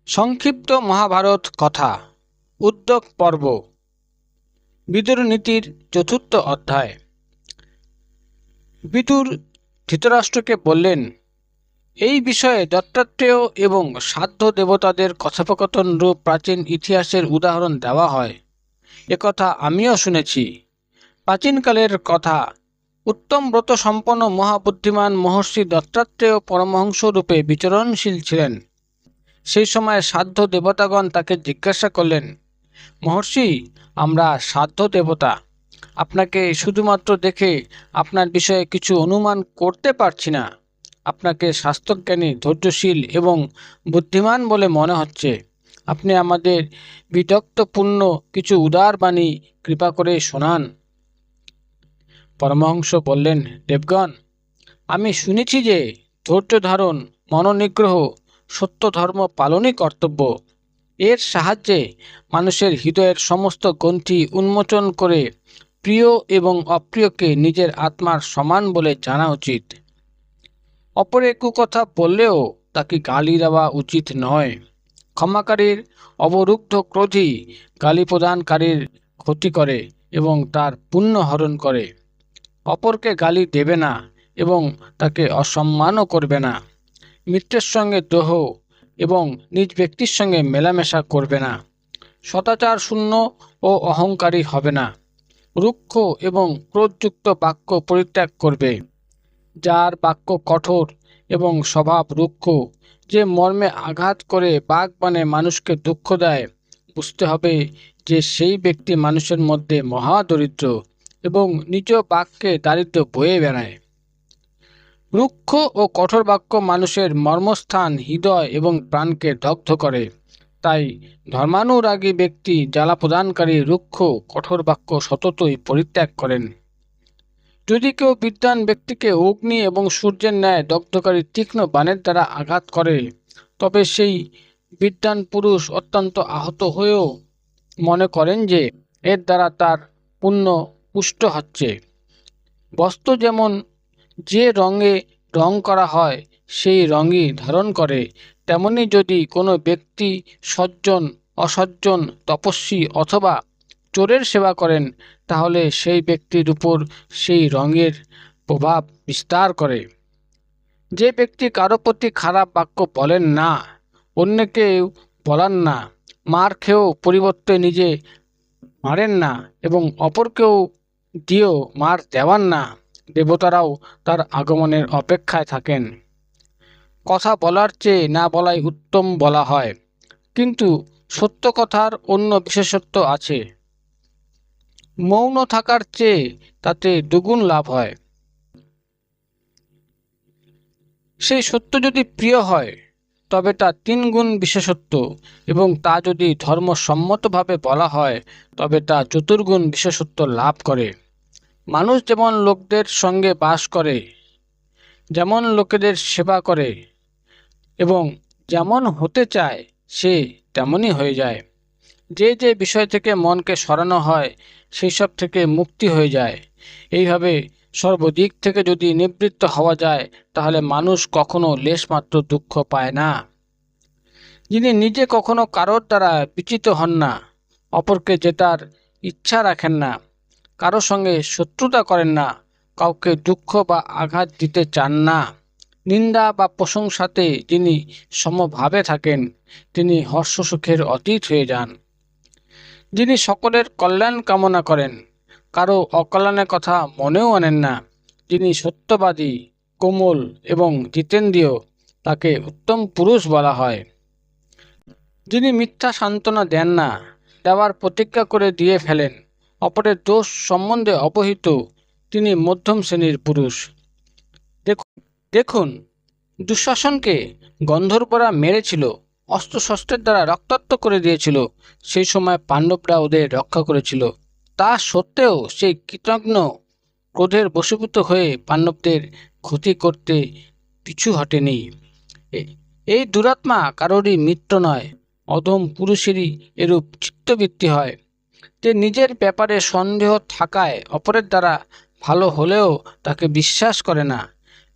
সংক্ষিপ্ত মহাভারত কথা উদ্যোগ পর্ব বিদুর নীতির চতুর্থ অধ্যায়। বিদুর ধৃতরাষ্ট্রকে বললেন, এই বিষয়ে দত্তাত্রেয় এবং সাধ্য দেবতাদের কথোপকথন রূপ প্রাচীন ইতিহাসের উদাহরণ দেওয়া হয়। একথা আমিও শুনেছি। প্রাচীনকালের কথা, উত্তম ব্রত সম্পন্ন মহাবুদ্ধিমান মহর্ষি দত্তাত্রেয় পরমহংস রূপে বিচরণশীল ছিলেন। সেই সময় সাধ্য দেবতাগণ তাকে জিজ্ঞাসা করলেন, মহর্ষি, আমরা সাধ্য দেবতা, আপনাকে শুধুমাত্র দেখে আপনার বিষয়ে কিছু অনুমান করতে পারছি না। আপনাকে শাস্ত্রজ্ঞানী, ধৈর্যশীল এবং বুদ্ধিমান বলে মনে হচ্ছে। আপনি আমাদের বিদগ্ধপূর্ণ কিছু উদার বাণী কৃপা করে শোনান। পরমহংস বললেন, দেবগণ, আমি শুনেছি যে ধৈর্য ধারণ, মনোনিগ্রহ, সত্য ধর্ম পালনই কর্তব্য। এর সাহায্যে মানুষের হৃদয়ের সমস্ত গ্রন্থি উন্মোচন করে প্রিয় এবং অপ্রিয়কে নিজের আত্মার সমান বলে জানা উচিত। অপরে কুকথা বললেও তাকে গালি দেওয়া উচিত নয়। ক্ষমাকারীর অবরুদ্ধ ক্রোধই গালি প্রদানকারীর ক্ষতি করে এবং তার পুণ্য হরণ করে। অপরকে গালি দেবে না এবং তাকে অসম্মানও করবে না। মিত্রের সঙ্গে দ্রোহ এবং নিজ ব্যক্তির সঙ্গে মেলামেশা করবে না। সদাচার শূন্য ও অহংকারী হবে না। রুক্ষ এবং ক্রোধযুক্ত বাক্য পরিত্যাগ করবে। যার বাক্য কঠোর এবং স্বভাব রুক্ষ, যে মর্মে আঘাত করে বাগবানে মানুষকে দুঃখ দেয়, বুঝতে হবে যে সেই ব্যক্তি মানুষের মধ্যে মহাদরিদ্র এবং নিজ বাক্যে দারিদ্র্য বয়ে বেড়ায়। রুক্ষ ও কঠোর বাক্য মানুষের মর্মস্থান, হৃদয় এবং প্রাণকে দগ্ধ করে। তাই ধর্মানুরাগী ব্যক্তি জ্বালা প্রদানকারী রুক্ষ কঠোর বাক্য সততই পরিত্যাগ করেন। যদি কেউ বিদ্বান ব্যক্তিকে অগ্নি এবং সূর্যের ন্যায় দগ্ধকারী তীক্ষ্ণ বাণের দ্বারা আঘাত করে, তবে সেই বিদ্বান পুরুষ অত্যন্ত আহত হয়েও মনে করেন যে এর দ্বারা তার পুণ্য পুষ্ট হচ্ছে। বস্ত্র যেমন যে রঙে রং করা হয় সেই রঙই ধারণ করে, তেমনি যদি কোনো ব্যক্তি সজ্জন, অসজ্জন, তপস্বী অথবা চোরের সেবা করেন, তাহলে সেই ব্যক্তির উপর সেই রঙের প্রভাব বিস্তার করে। যে ব্যক্তি কারো প্রতি খারাপ বাক্য বলেন না, অন্যকেও বলান না, মার খেয়েও পরিবর্তে নিজে মারেন না এবং অপরকেও দিয়েও মার দেওয়ান না, দেবতারাও তার আগমনের অপেক্ষায় থাকেন। কথা বলার চেয়ে না বলাই উত্তম বলা হয়, কিন্তু সত্য কথার অন্য বিশেষত্ব আছে। মৌন থাকার চেয়ে তাতে দুগুণ লাভ হয়। সেই সত্য যদি প্রিয় হয় তবে তা 3 গুণ বিশেষত্ব, এবং তা যদি ধর্মসম্মতভাবে বলা হয় তবে তা 4 গুণ বিশেষত্ব লাভ করে। মানুষ যেমন লোকদের সঙ্গে বাস করে, যেমন লোকেদের সেবা করে এবং যেমন হতে চায় সে তেমনই হয়ে যায়। যে যে বিষয় থেকে মনকে সরানো হয় সেই সব থেকে মুক্তি হয়ে যায়। এইভাবে সর্বদিক থেকে যদি নিবৃত্ত হওয়া যায়, তাহলে মানুষ কখনো লেশমাত্র দুঃখ পায় না। যিনি নিজে কখনো কারোর দ্বারা বিচিত হন না, অপরকে জেতার ইচ্ছা রাখেন না, কারো সঙ্গে শত্রুতা করেন না, কাউকে দুঃখ বা আঘাত দিতে চান না, নিন্দা বা প্রশংসাতে যিনি সমভাবে থাকেন, তিনি হর্ষ সুখের অতীত হয়ে যান। যিনি সকলের কল্যাণ কামনা করেন, কারো অকল্যাণের কথা মনেও আনেন না, যিনি সত্যবাদী, কোমল এবং জিতেন্দ্রীয়, তাকে উত্তম পুরুষ বলা হয়। যিনি মিথ্যা সান্ত্বনা দেন না, দেওয়ার প্রতিজ্ঞা করে দিয়ে ফেলেন, অপরের দোষ সম্বন্ধে অবহিত, তিনি মধ্যম শ্রেণীর পুরুষ। দেখুন, দুঃশাসনকে গন্ধর্বরা মেরেছিল, অস্ত্রশস্ত্রের দ্বারা রক্তাক্ত করে দিয়েছিল। সেই সময় পাণ্ডবরা ওদের রক্ষা করেছিল। তা সত্ত্বেও সেই কৃতজ্ঞ ক্রোধের বশীভূত হয়ে পাণ্ডবদের ক্ষতি করতে পিছু হটেনি। এই দুরাত্মা কারোরই মিত্র নয়। অধম পুরুষেরই এরূপ চিত্তবৃত্তি হয়, যে নিজের ব্যাপারে সন্দেহ থাকায় অপরের দ্বারা ভালো হলেও তাকে বিশ্বাস করে না,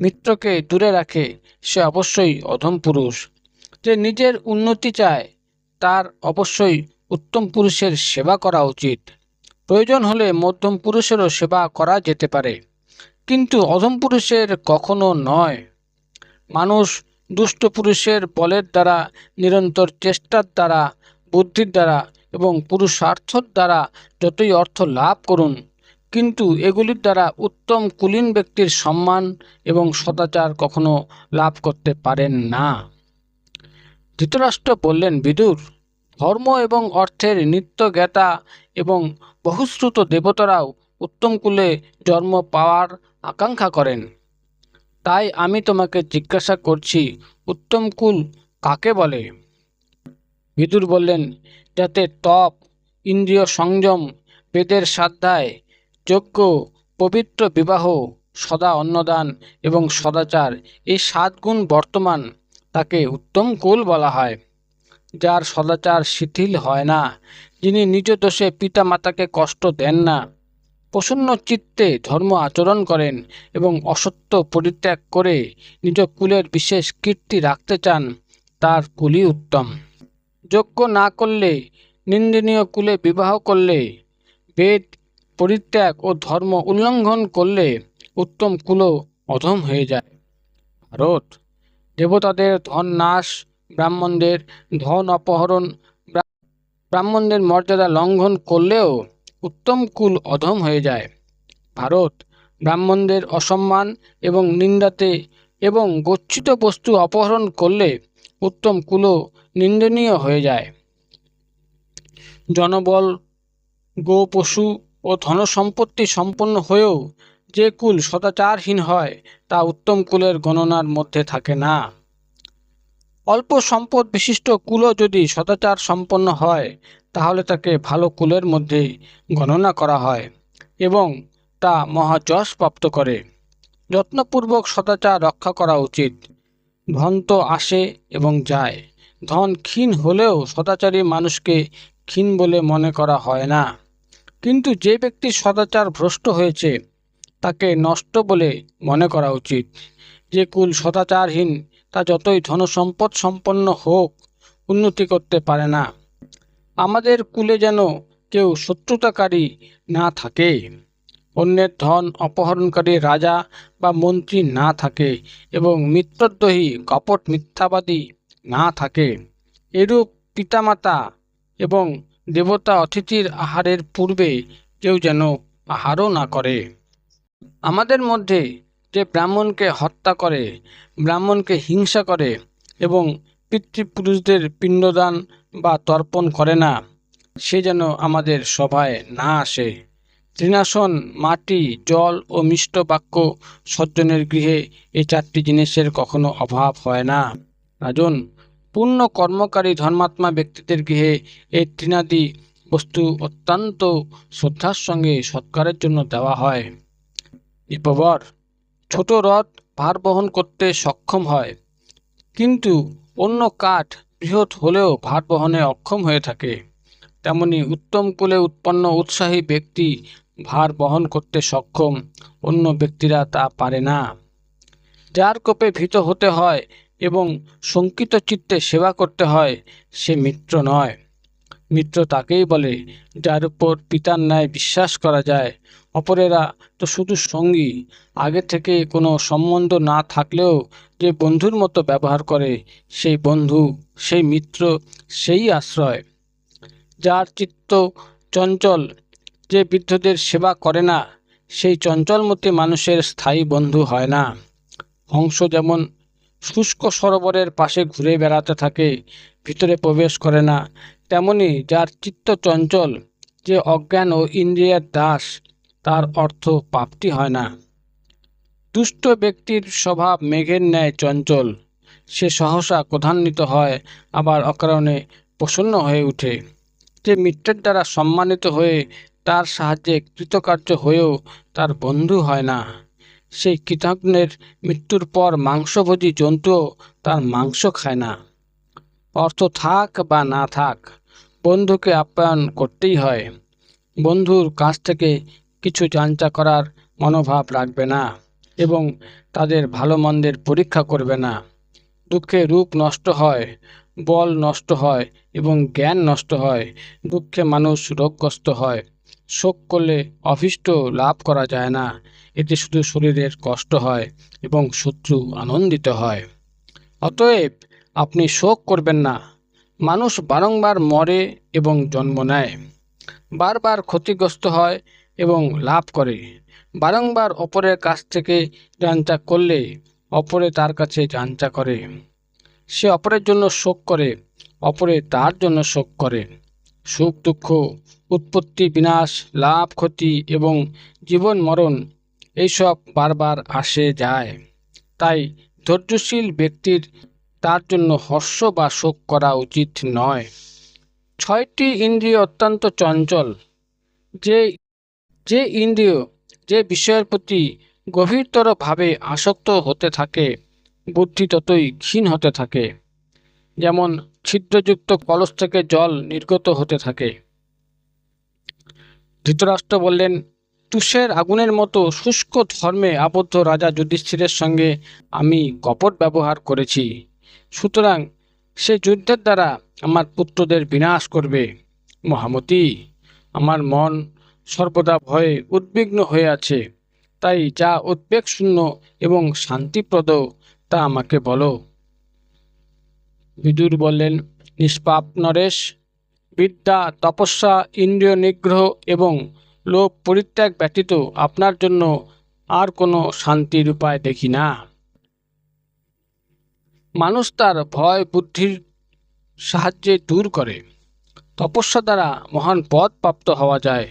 মিত্রকে দূরে রাখে, সে অবশ্যই অধম পুরুষ। যে নিজের উন্নতি চায় তার অবশ্যই উত্তম পুরুষের সেবা করা উচিত। প্রয়োজন হলে মধ্যম পুরুষেরও সেবা করা যেতে পারে, কিন্তু অধম পুরুষের কখনো নয়। মানুষ দুষ্ট পুরুষের বলের দ্বারা, নিরন্তর চেষ্টার দ্বারা, বুদ্ধির দ্বারা এবং পুরুষার্থর দ্বারা যতই অর্থ লাভ করুন, কিন্তু এগুলির দ্বারা উত্তম কুলীন ব্যক্তির সম্মান এবং সদাচার কখনো লাভ করতে পারেন না। ধৃতরাষ্ট্র বললেন, বিদুর, ধর্ম এবং অর্থের নিত্য জ্ঞাতা এবং বহুশ্রুত দেবতারাও উত্তম কুলে জন্ম পাওয়ার আকাঙ্ক্ষা করেন। তাই আমি তোমাকে জিজ্ঞাসা করছি, উত্তম কুল কাকে বলে? বিদুর বললেন, যাতে তপ, ইন্দ্রিয় সংযম, বেদের স্বাধ্যায়, যজ্ঞ, পবিত্র বিবাহ, সদা অন্নদান এবং সদাচার এই 7 গুণ বর্তমান, তাকে উত্তম কুল বলা হয়। যার সদাচার শিথিল হয় না, যিনি নিজ দোষে পিতা মাতাকে কষ্ট দেন না, প্রসন্ন চিত্তে ধর্ম আচরণ করেন এবং অসত্য পরিত্যাগ করে নিজ কুলের বিশেষ কীর্তি রাখতে চান, তার কুলই উত্তম। যজ্ঞ না করলে, নিন্দনীয় কুলে বিবাহ করলে, বেদ পরিত্যাগ ও ধর্ম উল্লঙ্ঘন করলে উত্তম কুলও অধম হয়ে যায়। ভারত, দেবতাদের ধন নাশ, ব্রাহ্মণদের ধন অপহরণ, ব্রাহ্মণদের মর্যাদা লঙ্ঘন করলেও উত্তম কুল অধম হয়ে যায়। ভারত, ব্রাহ্মণদের অসম্মান এবং নিন্দাতে এবং গচ্ছিত বস্তু অপহরণ করলে উত্তম কুলও নিন্দনীয় হয়ে যায়। জনবল, গো পশু ও ধনসম্পত্তি সম্পন্ন হয়েও যে কুল সদাচারহীন হয়, তা উত্তম কুলের গণনার মধ্যে থাকে না। অল্প সম্পদ বিশিষ্ট কুলও যদি সদাচার সম্পন্ন হয়, তাহলে তাকে ভালো কুলের মধ্যে গণনা করা হয় এবং তা মহাযশ প্রাপ্ত করে। যত্নপূর্বক সদাচার রক্ষা করা উচিত। ধন তো আসে এবং যায়। ধন ক্ষীণ হলেও সদাচারী মানুষকে ক্ষীণ বলে মনে করা হয় না, কিন্তু যে ব্যক্তি সদাচার ভ্রষ্ট হয়েছে তাকে নষ্ট বলে মনে করা উচিত। যে কুল সদাচারহীন, তা যতই ধনসম্পদ সম্পন্ন হোক, উন্নতি করতে পারে না। আমাদের কুলে যেন কেউ শত্রুতাকারী না থাকে, অন্যের ধন অপহরণকারী রাজা বা মন্ত্রী না থাকে এবং মিত্রদ্রোহী কপট মিথ্যাবাদী না থাকে। এরূপ পিতামাতা এবং দেবতা অতিথির আহারের পূর্বে কেউ যেন আহারও না করে। আমাদের মধ্যে যে ব্রাহ্মণকে হত্যা করে, ব্রাহ্মণকে হিংসা করে এবং পিতৃপুরুষদের পিণ্ডদান বা তর্পণ করে না, সে যেন আমাদের সভায় না আসে। তৃণাসন, মাটি, জল ও মিষ্ট বাক্য সজ্জনের গৃহে এই 4টি জিনিসের কখনো অভাব হয় না। রাজন, পূর্ণ কর্মকারী ধর্মাত্মা ব্যক্তিদের গৃহে এই তৃণাদি বস্তু অত্যন্ত শ্রদ্ধার সঙ্গে সৎকারের জন্য দেওয়া হয়। বিপ্রবর, ছোট রথ ভার বহন করতে সক্ষম হয়, কিন্তু অন্য কাঠ বৃহৎ হলেও ভার বহনে অক্ষম হয়ে থাকে। তেমনি উত্তম কুলে উৎপন্ন উৎসাহী ব্যক্তি ভার বহন করতে সক্ষম, অন্য ব্যক্তিরা তা পারে না। যার কোপে ভীত হতে হয় এবং শঙ্কিত চিত্তে সেবা করতে হয়, সে মিত্র নয়। মিত্র তাকেই বলে যার উপর পিতার ন্যায় বিশ্বাস করা যায়। অপরেরা তো শুধু সঙ্গী, আগে থেকে কোনো সম্বন্ধ না থাকলেও যে বন্ধুর মতো ব্যবহার করে, সেই বন্ধু, সেই মিত্র, সেই আশ্রয়। যার চিত্ত চঞ্চল, যে বৃদ্ধদের সেবা করে না, সেই চঞ্চলমতি মানুষের স্থায়ী বন্ধু হয় না। হংস যেমন শুষ্ক সরোবরের পাশে ঘুরে বেড়াতে থাকে, ভিতরে প্রবেশ করে না, তেমনি যার চিত্ত চঞ্চল, যে অজ্ঞান ও ইন্দ্রিয়ের দাস, তার অর্থ প্রাপ্তি হয় না। দুষ্ট ব্যক্তির স্বভাব মেঘের ন্যায় চঞ্চল, সে সহসা ক্রোধান্বিত হয়, আবার অকারণে প্রসন্ন হয়ে ওঠে। যে মিত্রের দ্বারা সম্মানিত হয়ে তার সাহায্যে কৃতকার্য হয়েও তার বন্ধু হয় না, সেই কৃতজ্ঞের মৃত্যুর পর মাংসভোজী জন্তুও তার মাংস খায় না। অর্থ থাক বা না থাক, বন্ধুকে আপ্যায়ন করতেই হয়। বন্ধুর কাছ থেকে কিছু যাঞ্চা করার মনোভাব রাখবে না এবং তাদের ভালো মন্দের পরীক্ষা করবে না। দুঃখে রূপ নষ্ট হয়, বল নষ্ট হয় এবং জ্ঞান নষ্ট হয়। দুঃখে মানুষ রোগগ্রস্ত হয়। শোক করলে অভীষ্ট লাভ করা যায় না। এতে শুধু শরীরের কষ্ট হয় এবং শত্রু আনন্দিত হয়। অতএব আপনি শোক করবেন না। মানুষ বারংবার মরে এবং জন্ম নেয়, বারবার ক্ষতিগ্রস্ত হয় এবং লাভ করে। বারংবার অপরের কাছ থেকে যাঞ্চা করলে অপরে তার কাছে যাঞ্চা করে। সে অপরের জন্য শোক করে, অপরে তার জন্য শোক করে। সুখ দুঃখ, উৎপত্তি বিনাশ, লাভ ক্ষতি এবং জীবন মরণ এইসব বারবার আসে যায়। তাই ধৈর্যশীল ব্যক্তির তার জন্য হর্ষ বা শোক করা উচিত নয়। 6টি ইন্দ্রিয় অত্যন্ত চঞ্চল। যে যে ইন্দ্রিয় যে বিষয়ের প্রতি গভীরতর ভাবে আসক্ত হতে থাকে, বুদ্ধি ততই ক্ষীণ হতে থাকে। যেমন ছিদ্রযুক্ত কলস থেকে জল নির্গত হতে থাকে। ধৃতরাষ্ট্র বললেন, তুষের আগুনের মতো শুষ্ক ধর্মে আবদ্ধ রাজা যুধিষ্ঠিরের সঙ্গে আমি কপট ব্যবহার করেছি, সুতরাং সে যুদ্ধের দ্বারা আমার পুত্রদের বিনাশ করবে। মহামতি, আমার মন সর্বদা ভয়ে উদ্বিগ্ন হয়ে আছে, তাই যা উদ্বেগশূন্য এবং শান্তিপ্রদ তা আমাকে বলো। বিদুর বললেন, নিষ্পাপ নরেশ, বিদ্যা, তপস্যা, ইন্দ্রিয় নিগ্রহ এবং লোভ পরিত্যাগ ব্যতীত আপনার জন্য আর কোনো শান্তির উপায় দেখি না। মানুষ তার ভয় বুদ্ধির সাহায্যে দূর করে। তপস্যা দ্বারা মহান পদ প্রাপ্ত হওয়া যায়।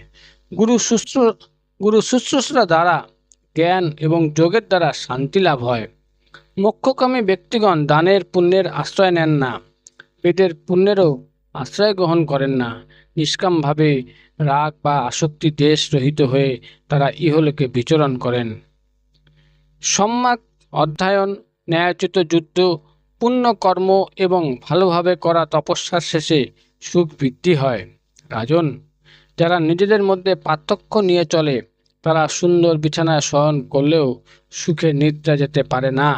গুরু শুশ্রূষা দ্বারা জ্ঞান এবং যোগের দ্বারা শান্তি লাভ হয়। মোক্ষকামী ব্যক্তিগণ দানের পুণ্যের আশ্রয় নেন না, বেদের পুণ্যেরও আশ্রয় গ্রহণ করেন না। নিষ্কামভাবে রাগ বা আসক্তি দেশ রহিত হয়ে তারা ইহলোকে বিচরণ করেন। সম্যক অধ্যয়ন, ন্যায়োচিত যুদ্ধ, পুণ্যকর্ম এবং ভালোভাবে করা তপস্যার শেষে সুখ বৃদ্ধি হয়। রাজন, যারা নিজেদের মধ্যে পার্থক্য নিয়ে চলে তারা সুন্দর বিছানায় শয়ন করলেও সুখে নিদ্রা যেতে পারে না।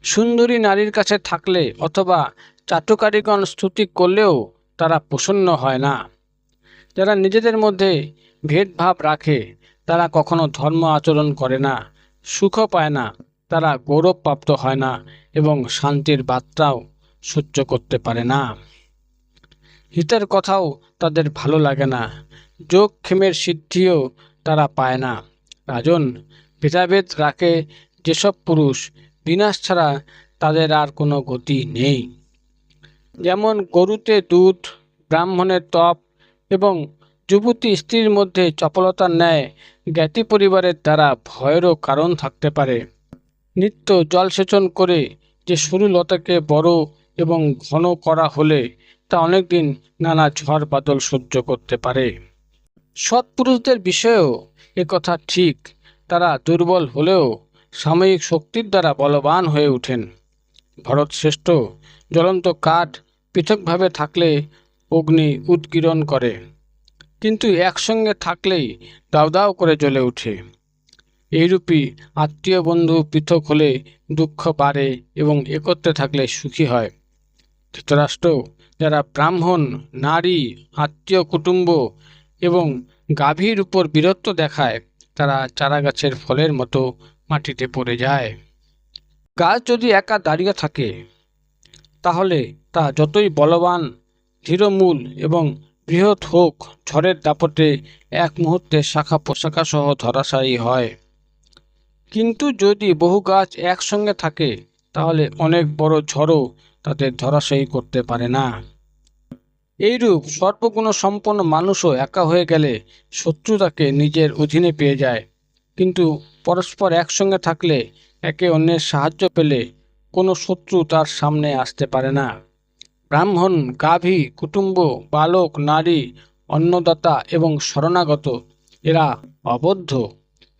সুন্দরী নারীর কাছে থাকলে অথবা চাটুকারিগণ স্তুতি করলেও তারা প্রসন্ন হয় না। যারা নিজেদের মধ্যে ভেদভাব রাখে তারা কখনো ধর্ম আচরণ করে না, সুখও পায় না, তারা গৌরবপ্রাপ্ত হয় না এবং শান্তির বার্তাও সহ্য করতে পারে না। হিতের কথাও তাদের ভালো লাগে না, যোগ ক্ষেমের সিদ্ধিও তারা পায় না। রাজন, ভেদাভেদ রাখে যেসব পুরুষ, বিনাশ ছাড়া তাদের আর কোনো গতি নেই। যেমন গরুতে দুধ, ব্রাহ্মণের তপ এবং যুবতী স্ত্রীর মধ্যে চপলতার ন্যায় জ্ঞাতি পরিবারের দ্বারা ভয়েরও কারণ থাকতে পারে। নিত্য জলসেচন করে যে সরু লতাকে বড় এবং ঘন করা হলে তা অনেকদিন নানা ঝড় বাদল সহ্য করতে পারে। সৎপুরুষদের বিষয়েও একথা ঠিক। তারা দুর্বল হলেও সাময়িক শক্তির দ্বারা বলবান হয়ে ওঠেন। ভরতশ্রেষ্ঠ, জ্বলন্ত কাঠ পৃথকভাবে থাকলে অগ্নি উদগীরণ করে, কিন্তু একসঙ্গে থাকলেই দাউ দাউ করে জ্বলে ওঠে। এইরূপী আত্মীয় বন্ধু পৃথক হলে দুঃখ বাড়ে এবং একত্রে থাকলে সুখী হয়। ধৃতরাষ্ট্র, যারা ব্রাহ্মণ, নারী, আত্মীয় কুটুম্ব এবং গাভীর উপর বীরত্ব দেখায় তারা চারাগাছের ফলের মতো মাটিতে পড়ে যায়। গাছ যদি একা দাঁড়িয়ে থাকে তাহলে তা যতই বলবান, দৃঢ়মূল এবং বৃহৎ হোক, ঝড়ের দাপটে এক মুহূর্তে শাখা প্রশাখা সহ ধরাশায়ী হয়। কিন্তু যদি বহু গাছ একসঙ্গে থাকে তাহলে অনেক বড় ঝড়ও তাদের ধরাশায়ী করতে পারে না। এইরূপ সর্বগুণ সম্পন্ন মানুষও একা হয়ে গেলে শত্রু তাকে নিজের অধীনে পেয়ে যায়, কিন্তু পরস্পর একসঙ্গে থাকলে একে অন্যের সাহায্য পেলে কোনো শত্রু তার সামনে আসতে পারে না। ব্রাহ্মণ, গাভী, কুটুম্ব, বালক, নারী, অন্নদাতা এবং শরণাগত এরা অবদ্ধ।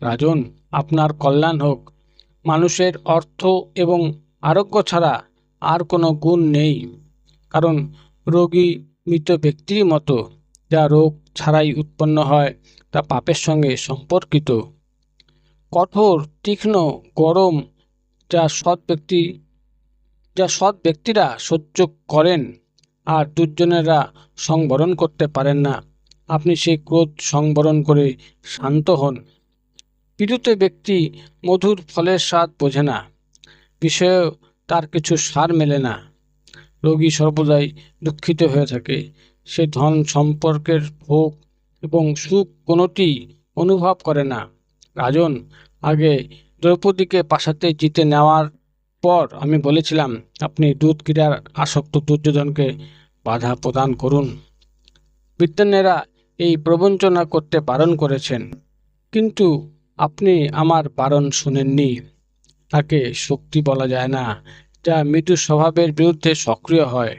রাজন, আপনার কল্যাণ হোক। মানুষের অর্থ এবং আরোগ্য ছাড়া আর কোনো গুণ নেই, কারণ রোগী মৃত ব্যক্তির মতো। যা রোগ ছাড়াই উৎপন্ন হয় তা পাপের সঙ্গে সম্পর্কিত। কঠোর, তীক্ষ্ণ, গরম যা সৎ ব্যক্তি যা সৎ ব্যক্তিরা সহ্য করেন আর দুর্জনেরা সংবরণ করতে পারেন না। আপনি সেই ক্রোধ সংবরণ করে শান্ত হন। বিদ্যুতে ব্যক্তি মধুর ফলের স্বাদ বোঝে না, বিষয়েও তার কিছু সার মেলে না। রোগী সর্বদাই দুঃখিত হয়ে থাকে, সে ধন সম্পর্কের ভোগ এবং সুখ কোনোটি অনুভব করে না। রাজন, আগে দ্রৌপদীকে প্রাসাদে জিতে নেওয়ার পর আমি বলেছিলাম আপনি দুধ ক্রীড়ার আসক্ত দুর্যোধনকে বাধা প্রদান করুন। বিদ্বানেরা এই প্রবঞ্চনা করতে বারণ করেছেন, কিন্তু আপনি আমার বারণ শুনেননি। তাকে শক্তি বলা যায় না, যা মৃদু স্বভাবের বিরুদ্ধে সক্রিয় হয়।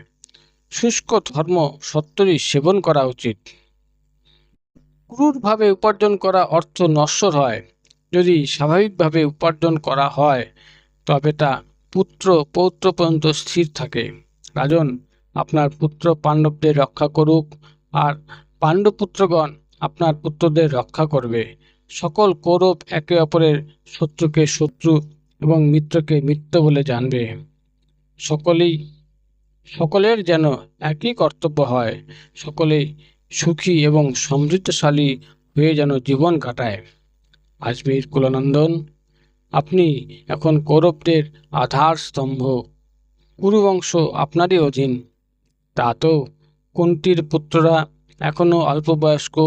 শুষ্ক ধর্ম সত্তরই সেবন করা উচিত। ক্রূরভাবে উপার্জন করা অর্থ নশ্বর হয়। যদি স্বাভাবিকভাবে উপার্জন করা হয় তবে তা পুত্র পৌত্র পর্যন্ত স্থির থাকে। রাজন, আপনার পুত্র পাণ্ডবদের রক্ষা করুক, আর পাণ্ডবপুত্রগণ আপনার পুত্রদের রক্ষা করবে। সকল কৌরব একে অপরের শত্রুকে শত্রু এবং মিত্রকে মিত্র বলে জানবে। সকলের যেন একই কর্তব্য হয়, সকলেই সুখী এবং সমৃদ্ধশালী হয়ে যেন জীবন কাটায়। আজমির কুলনন্দন, আপনি এখন কৌরবদের আধার স্তম্ভ। কুরুবংশ আপনারই অধীন। তা তো কুন্তীর পুত্ররা এখনও অল্পবয়স্ক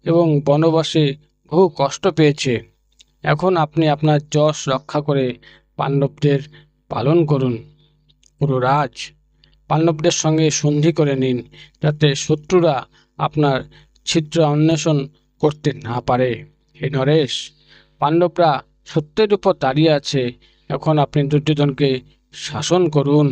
এবং বনবাসে বহু কষ্ট পেয়েছে। এখন আপনি আপনার যশ রক্ষা করে পাণ্ডবদের পালন করুন। পুরোরাজ, পাণ্ডবদের সঙ্গে সন্ধি করে নিন, যাতে শত্রুরা আপনার ছিদ্র অন্বেষণ করতে না পারে। হে নরেশ, পাণ্ডবরা সত্যের উপর দাঁড়িয়ে আছে, এখন আপনি দুর্যোধনকে শাসন করুন।